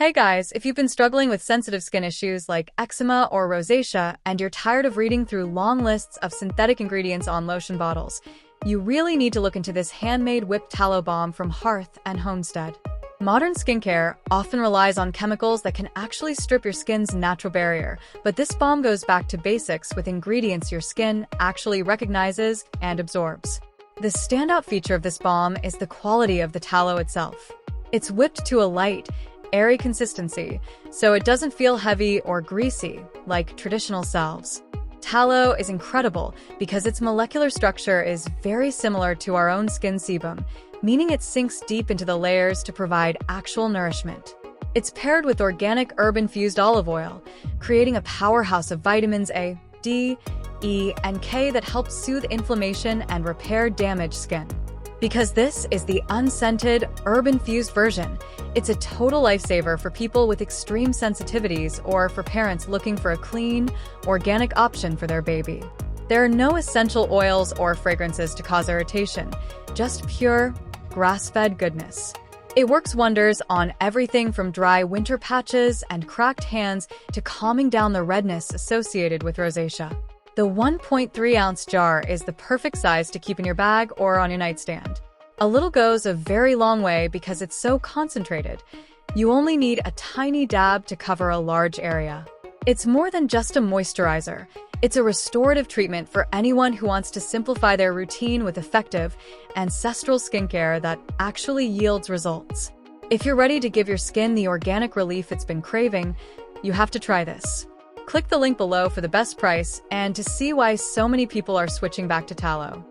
Hey guys, if you've been struggling with sensitive skin issues like eczema or rosacea and you're tired of reading through long lists of synthetic ingredients on lotion bottles, you really need to look into this handmade whipped tallow balm from Hearth and Homestead. Modern skincare often relies on chemicals that can actually strip your skin's natural barrier, but this balm goes back to basics with ingredients your skin actually recognizes and absorbs. The standout feature of this balm is the quality of the tallow itself. It's whipped to a light, airy consistency, so it doesn't feel heavy or greasy like traditional salves. Tallow is incredible because its molecular structure is very similar to our own skin sebum, meaning it sinks deep into the layers to provide actual nourishment. It's paired with organic herb-infused olive oil, creating a powerhouse of vitamins A, D, E, and K that help soothe inflammation and repair damaged skin. Because this is the unscented, herb-infused version, it's a total lifesaver for people with extreme sensitivities or for parents looking for a clean, organic option for their baby. There are no essential oils or fragrances to cause irritation, just pure, grass-fed goodness. It works wonders on everything from dry winter patches and cracked hands to calming down the redness associated with rosacea. The 1.3-ounce jar is the perfect size to keep in your bag or on your nightstand. A little goes a very long way because it's so concentrated. You only need a tiny dab to cover a large area. It's more than just a moisturizer. It's a restorative treatment for anyone who wants to simplify their routine with effective, ancestral skincare that actually yields results. If you're ready to give your skin the organic relief it's been craving, you have to try this. Click the link below for the best price and to see why so many people are switching back to tallow.